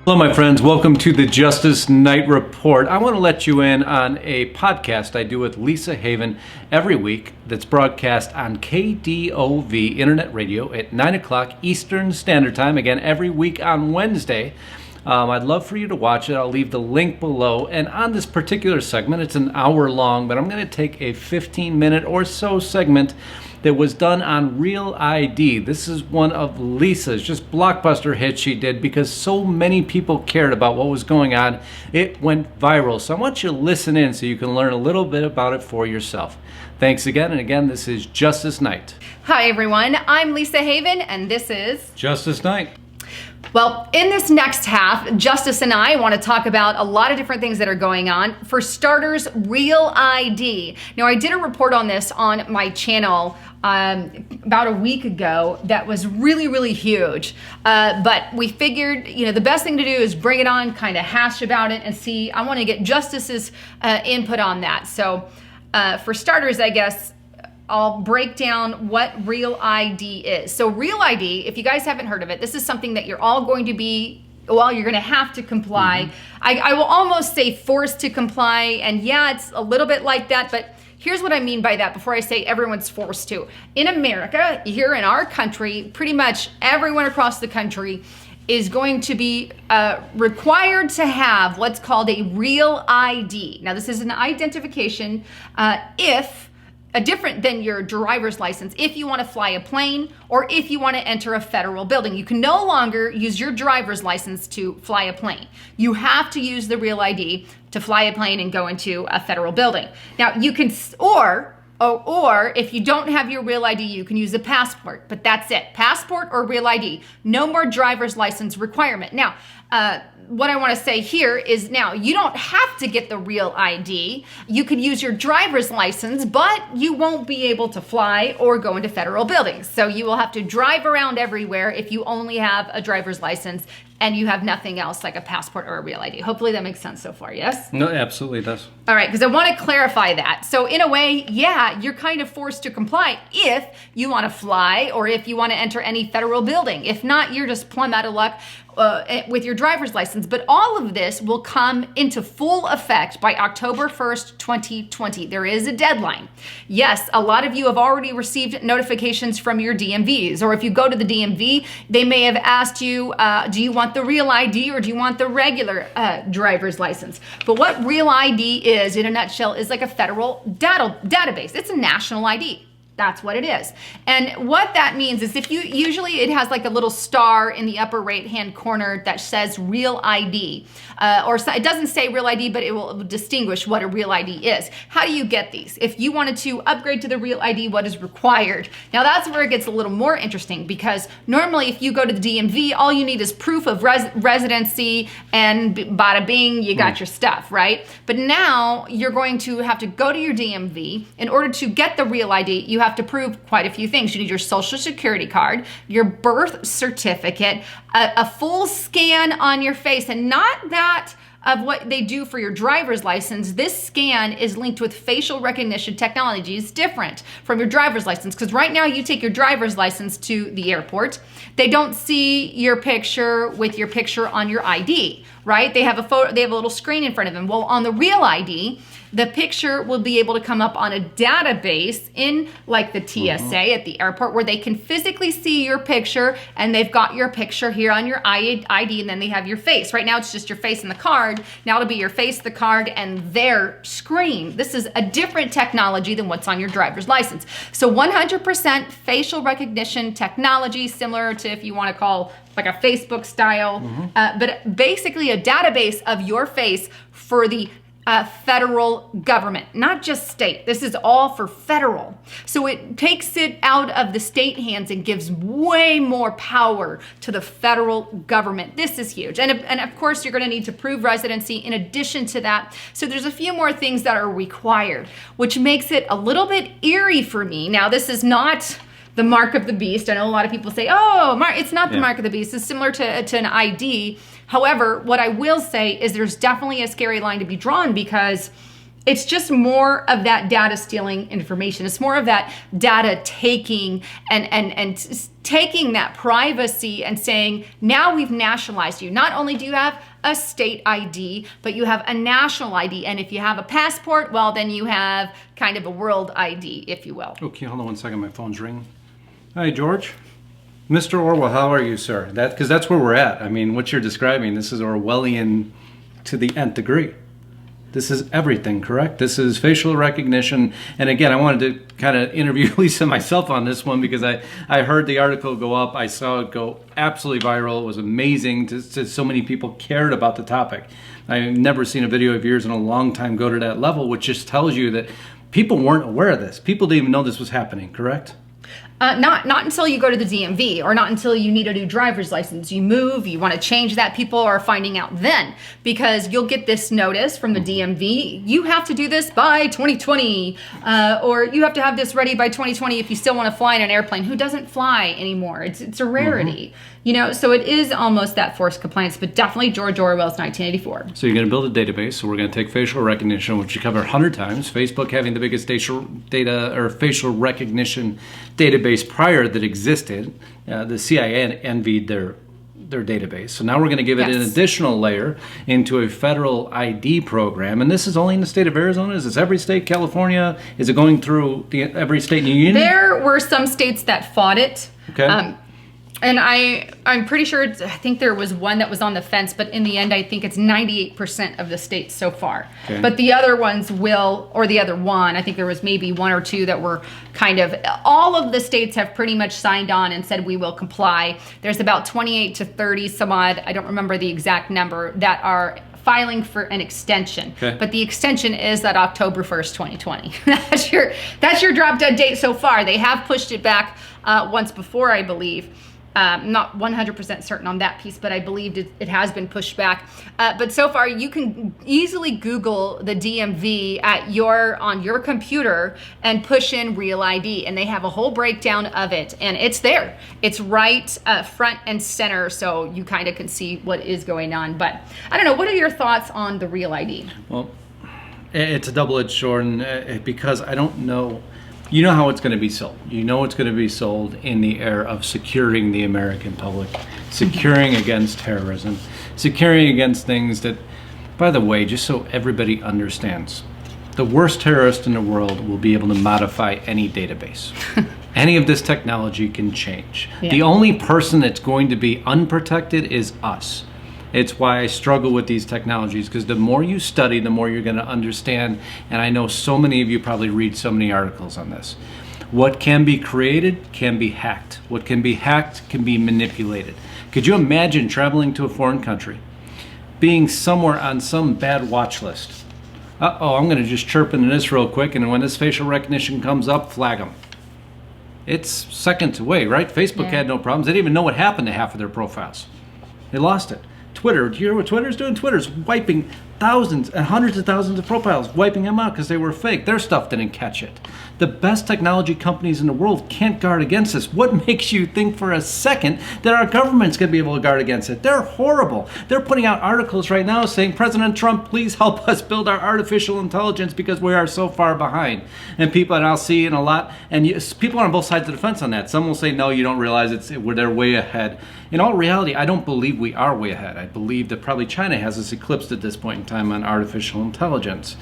Hello, my friends. Welcome to the Justus Knight Report. I want to let you in on a podcast I do with Lisa Haven every week that's broadcast on KDOV Internet Radio at 9 o'clock Eastern Standard Time, again, every week on Wednesday. I'd love for you to watch it. I'll leave the link below. And on this particular segment, it's an hour long, but I'm going to take a 15-minute or so segment that was done on Real ID. This is one of Lisa's just blockbuster hits she did because so many people cared about what was going on. It went viral. So I want you to listen in so you can learn a little bit about it for yourself. Thanks again. And again, this is Justus Knight. Hi, everyone. I'm Lisa Haven, and this is Justus Knight. Well, in this next half, Justus and I want to talk about a lot of different things that are going on. For starters, Real ID. Now, I did a report on this on my channel about a week ago that was really, really huge. But we figured, the best thing to do is bring it on, kind of hash about it and see. I want to get Justus's input on that. So for starters, I guess, I'll break down what Real ID is. So Real ID, if you guys haven't heard of it, this is something that you're all going to be, you're going to have to comply. I will almost say forced to comply. And yeah, it's a little bit like that, but here's what I mean by that before I say everyone's forced to. In America, here in our country, pretty much everyone across the country is going to be required to have what's called a Real ID. Now, this is an identification different than your driver's license if you want to fly a plane or if you want to enter a federal building. You can no longer use your driver's license to fly a plane. You have to use the Real ID to fly a plane and go into a federal building. Now you can, or if you don't have your Real ID, you can use a passport, but that's it. Passport or Real ID. No more driver's license requirement. Now, what I want to say here is now you don't have to get the Real ID. You could use your driver's license, but you won't be able to fly or go into federal buildings. So you will have to drive around everywhere if you only have a driver's license and you have nothing else like a passport or a Real ID. Hopefully that makes sense so far, yes? No, absolutely it does. All right, because I want to clarify that. So in a way, yeah, you're kind of forced to comply if you want to fly or if you want to enter any federal building. If not, you're just plumb out of luck with your driver's license. But all of this will come into full effect by October 1st, 2020. There is a deadline. Yes, a lot of you have already received notifications from your DMVs, or if you go to the DMV, they may have asked you, do you want the Real ID or do you want the regular driver's license? But what Real ID is, in a nutshell, is like a federal database. It's a national ID. That's what it is. And what that means is if you, usually it has like a little star in the upper right-hand corner that says Real ID. Or it doesn't say Real ID, but it will distinguish what a Real ID is. How do you get these? If you wanted to upgrade to the Real ID, what is required? Now that's where it gets a little more interesting because normally if you go to the DMV, all you need is proof of residency and bada bing, you got your stuff, right? But now you're going to have to go to your DMV. In order to get the Real ID, you have to prove quite a few things. You need your social security card, your birth certificate, a full scan on your face, and not that of what they do for your driver's license. This scan is linked with facial recognition technology. It's different from your driver's license because right now you take your driver's license to the airport. They don't see your picture with your picture on your ID, right? They have a photo, they have a little screen in front of them. Well, on the Real ID, the picture will be able to come up on a database in like the TSA at the airport where they can physically see your picture and they've got your picture here on your ID and then they have your face. Right now it's just your face and the card. Now it'll be your face, the card, and their screen. This is a different technology than what's on your driver's license. So 100% facial recognition technology, similar to if you want to call like a Facebook style, but basically a database of your face for the federal government, not just state. This is all for federal. So it takes it out of the state hands and gives way more power to the federal government. This is huge. And of course, you're going to need to prove residency in addition to that. So there's a few more things that are required, which makes it a little bit eerie for me. Now, this is not the mark of the beast. I know a lot of people say, oh, it's not the mark of the beast. It's similar to an ID. However, what I will say is there's definitely a scary line to be drawn because It's just more of that data stealing information. It's more of that data taking and taking that privacy and saying, now we've nationalized you. Not only do you have a state ID, but you have a national ID. And if you have a passport, well, then you have kind of a world ID, if you will. Okay, hold on one second. My phone's ringing. Hi, George. Mr. Orwell, how are you, sir? Because that's where we're at. I mean, what you're describing, this is Orwellian to the nth degree. This is everything, correct? This is facial recognition. And again, I wanted to kind of interview Lisa myself on this one because I heard the article go up. I saw it go absolutely viral. It was amazing to so many people cared about the topic. I've never seen a video of yours in a long time go to that level, which just tells you that people weren't aware of this. People didn't even know this was happening, correct? Not until you go to the DMV, or not until you need a new driver's license. You move, you want to change that, people are finding out then, because you'll get this notice from the DMV. You have to do this by 2020, or you have to have this ready by 2020 if you still want to fly in an airplane. Who doesn't fly anymore? It's a rarity. You know, so it is almost that forced compliance, but definitely George Orwell's 1984. So you're going to build a database. So we're going to take facial recognition, which you cover 100 times. Facebook having the biggest facial recognition database prior that existed. The CIA envied their database. So now we're going to give it an additional layer into a federal ID program. And this is only in the state of Arizona? Is this every state? California? Is it going through every state in the union? There were some states that fought it. Okay. And I'm pretty sure, I think there was one that was on the fence, but in the end, I think it's 98% of the states so far. Okay. But the other ones will, or the other one, I think there was maybe one or two that were kind of, all of the states have pretty much signed on and said we will comply. There's about 28 to 30 some odd, I don't remember the exact number, that are filing for an extension. Okay. But the extension is that October 1st, 2020. That's your drop dead date so far. They have pushed it back once before, I believe. Not 100% certain on that piece, but I believe it has been pushed back. But so far, you can easily Google the DMV on your computer and push in Real ID, and they have a whole breakdown of it, and it's there. It's right front and center, so you kind of can see what is going on. But I don't know. What are your thoughts on the Real ID? Well, it's a double-edged sword, because I don't know. You know how it's going to be sold. You know it's going to be sold in the era of securing the American public, securing against terrorism, securing against things that, by the way, just so everybody understands, the worst terrorist in the world will be able to modify any database. Any of this technology can change. Yeah. The only person that's going to be unprotected is us. It's why I struggle with these technologies, because the more you study, the more you're going to understand. And I know so many of you probably read so many articles on this. What can be created can be hacked. What can be hacked can be manipulated. Could you imagine traveling to a foreign country, being somewhere on some bad watch list? I'm going to just chirp into this real quick, and when this facial recognition comes up, flag them. It's seconds away, right? Facebook had no problems. They didn't even know what happened to half of their profiles. They lost it. Twitter, do you hear what Twitter's doing? Twitter's wiping thousands and hundreds of thousands of profiles, wiping them out because they were fake. Their stuff didn't catch it. The best technology companies in the world can't guard against this. What makes you think for a second that our government's going to be able to guard against it? They're horrible. They're putting out articles right now saying, President Trump, please help us build our artificial intelligence because we are so far behind. And people, and I'll see in a lot, and people are on both sides of the fence on that. Some will say, no, you don't realize they're way ahead. In all reality, I don't believe we are way ahead. I believe that probably China has us eclipsed at this point in time on artificial intelligence.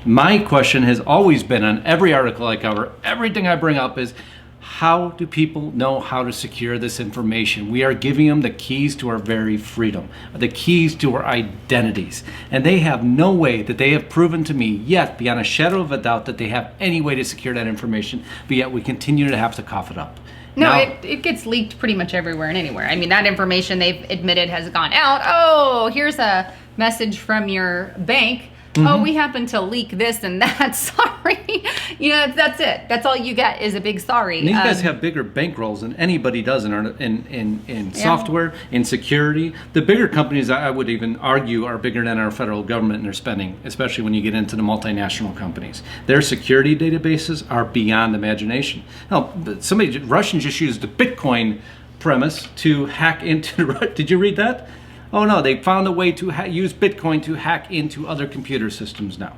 My question has always been on every article I cover, everything I bring up is, how do people know how to secure this information? We are giving them the keys to our very freedom, the keys to our identities. And they have no way that they have proven to me yet, beyond a shadow of a doubt, that they have any way to secure that information, but yet we continue to have to cough it up. No, it gets leaked pretty much everywhere and anywhere. I mean, that information they've admitted has gone out. Oh, here's a message from your bank. Mm-hmm. Oh, we happen to leak this and that. Sorry. That's it. That's all you get is a big sorry. And these guys have bigger bankrolls than anybody does in software, in security. The bigger companies, I would even argue, are bigger than our federal government in their spending, especially when you get into the multinational companies. Their security databases are beyond imagination. Now, Russians just used the Bitcoin premise to hack into did you read that? Oh no, they found a way to use Bitcoin to hack into other computer systems now.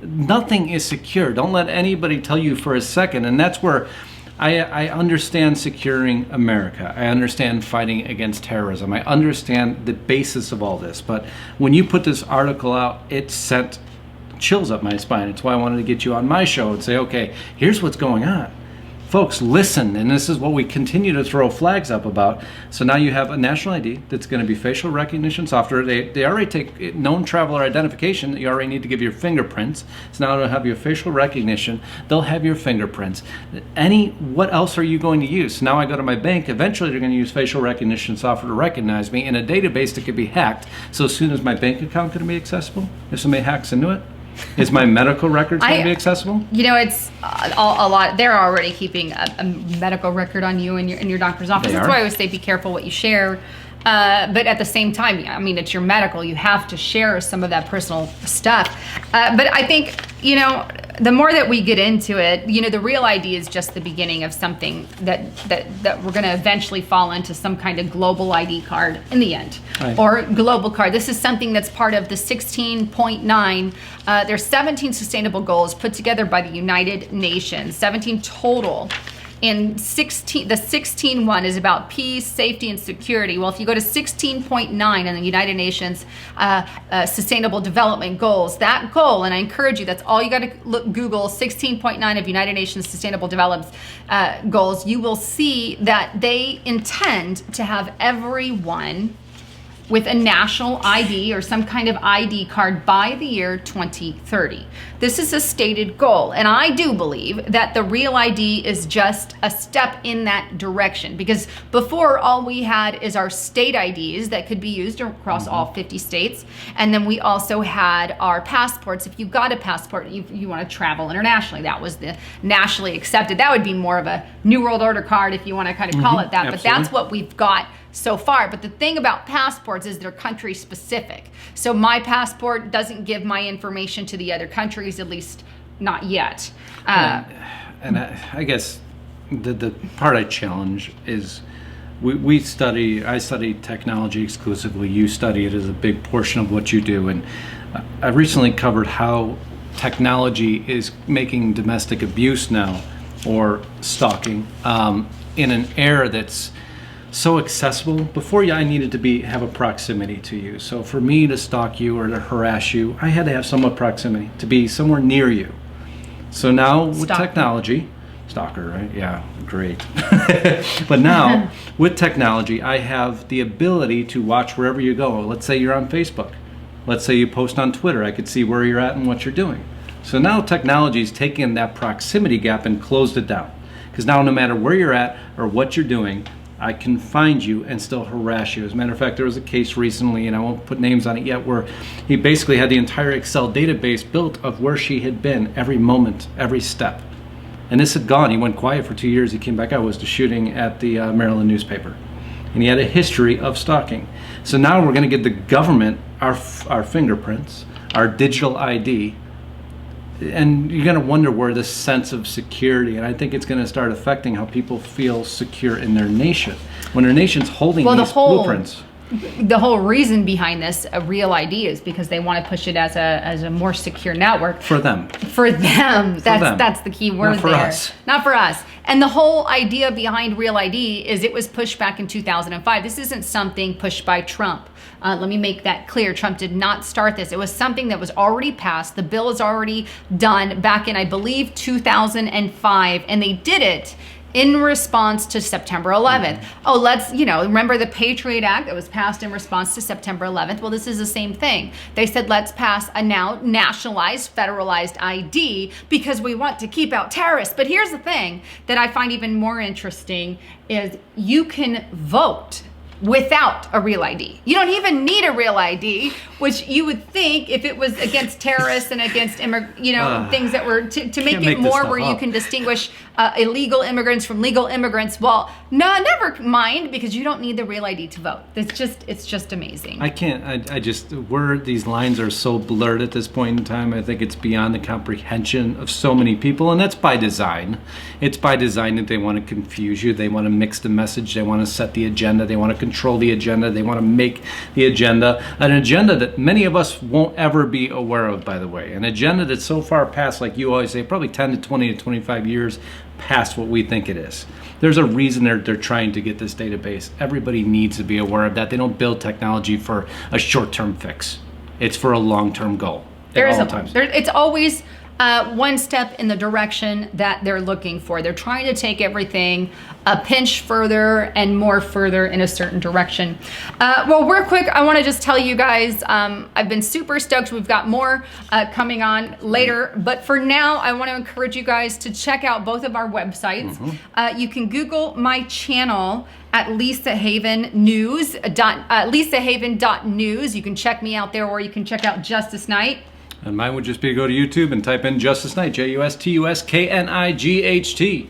Nothing is secure. Don't let anybody tell you for a second. And that's where I understand securing America. I understand fighting against terrorism. I understand the basis of all this. But when you put this article out, it sent chills up my spine. It's why I wanted to get you on my show and say, okay, here's what's going on. Folks, listen, and this is what we continue to throw flags up about. So now you have a national ID that's going to be facial recognition software. They already take known traveler identification. You already need to give your fingerprints. So now they'll have your facial recognition. They'll have your fingerprints. What else are you going to use? So now I go to my bank. Eventually, they're going to use facial recognition software to recognize me in a database that could be hacked. So as soon as my bank account can be accessible, if somebody hacks into it, is my medical records going to be accessible? It's a lot. They're already keeping a medical record on you in your doctor's office. That's why I always say be careful what you share. But at the same time, it's your medical. You have to share some of that personal stuff. But I think, the more that we get into it, the Real ID is just the beginning of something that we're going to eventually fall into some kind of global ID card in the end, right. Or global card. This is something that's part of the 16.9. There's 17 sustainable goals put together by the United Nations, 17 total. And the 16.1 is about peace, safety, and security. Well, if you go to 16.9 in the United Nations Sustainable Development Goals, that goal, and I encourage you, that's all you got to Google 16.9 of United Nations Sustainable Development Goals. You will see that they intend to have everyone with a national ID or some kind of ID card by the year 2030. This is a stated goal, and I do believe that the Real ID is just a step in that direction, because before all we had is our state IDs that could be used across all 50 states, and then we also had our passports. If you got a passport, you want to travel internationally, that was the nationally accepted. That would be more of a New World Order card if you want to kind of call it that, absolutely. But that's what we've got so far. But the thing about passports is they're country specific. So my passport doesn't give my information to the other countries, at least not yet. And I guess the part I challenge is I study technology exclusively. You study it as a big portion of what you do. And I recently covered how technology is making domestic abuse now, or stalking, in an era that's so accessible. Before I needed to have a proximity to you. So for me to stalk you or to harass you, I had to have somewhat proximity, to be somewhere near you. So now with technology, stalker, right? Yeah, great. But now with technology, I have the ability to watch wherever you go. Let's say you're on Facebook. Let's say you post on Twitter. I could see where you're at and what you're doing. So now technology's taken that proximity gap and closed it down. Because now no matter where you're at or what you're doing, I can find you and still harass you. As a matter of fact, there was a case recently, and I won't put names on it yet, where he basically had the entire Excel database built of where she had been every moment, every step. And this had gone. He went quiet for 2 years. He came back out, was to shooting at the Maryland newspaper. And he had a history of stalking. So now we're going to give the government our fingerprints, our digital ID, and you're going to wonder where this sense of security, and I think it's going to start affecting how people feel secure in their nation. When their nation's holding these blueprints. The whole reason behind this, a Real ID, is because they want to push it as a more secure network. For them. That's the key word there. Not for us. Not for us. And the whole idea behind Real ID is it was pushed back in 2005. This isn't something pushed by Trump. Let me make that clear. Trump did not start this. It was something that was already passed. The bill is already done back in, I believe, 2005. And they did it in response to September 11th. Oh, remember the Patriot Act that was passed in response to September 11th? Well, this is the same thing. They said, let's pass a now nationalized, federalized ID because we want to keep out terrorists. But here's the thing that I find even more interesting is you can vote without a Real ID. You don't even need a Real ID, which you would think if it was against terrorists and against things that were to make it more where you can distinguish illegal immigrants from legal immigrants. Well, no, never mind, because you don't need the real ID to vote. It's just amazing. I can't, I just, where these lines are so blurred at this point in time, I think it's beyond the comprehension of so many people, and that's by design. It's by design that they want to confuse you, they want to mix the message, they want to set the agenda, they want to control the agenda, they want to make the agenda an agenda that many of us won't ever be aware of, by the way. An agenda that's so far past, like you always say, probably 10 to 20 to 25 years past what we think it is. There's a reason they're trying to get this database. Everybody needs to be aware of that. They don't build technology for a short-term fix. It's for a long-term goal. It's always one step in the direction that they're looking for. They're trying to take everything a pinch further and more further in a certain direction. Well, real quick, I want to just tell you guys, I've been super stoked. We've got more coming on later, but for now, I want to encourage you guys to check out both of our websites. You can Google my channel at lisahaven.news. You can check me out there, or you can check out Justus Knight. And mine would just be to go to YouTube and type in Justus Knight, Justusknight.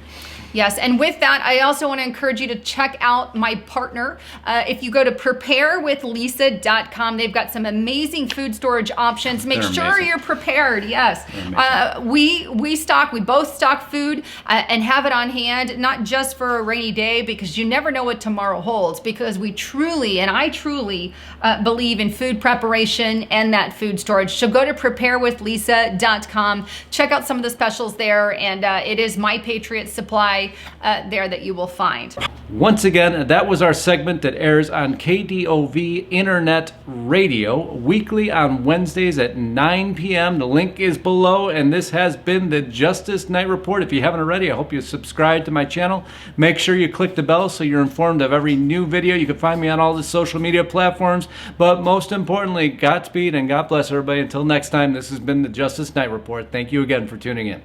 Yes, and with that, I also want to encourage you to check out my partner. If you go to preparewithlisa.com, they've got some amazing food storage options. Make sure you're prepared. Yes, we both stock food and have it on hand, not just for a rainy day, because you never know what tomorrow holds. Because I truly believe in food preparation and that food storage. So go to preparewithlisa.com. Check out some of the specials there, and it is My Patriot Supply there that you will find. Once again, that was our segment that airs on KDOV Internet Radio weekly on Wednesdays at 9 p.m. The link is below, and this has been the Justus Knight Report. If you haven't already, I hope you subscribe to my channel. Make sure you click the bell so you're informed of every new video. You can find me on all the social media platforms, but most importantly, Godspeed and God bless everybody. Until next time, this has been the Justus Knight Report. Thank you again for tuning in.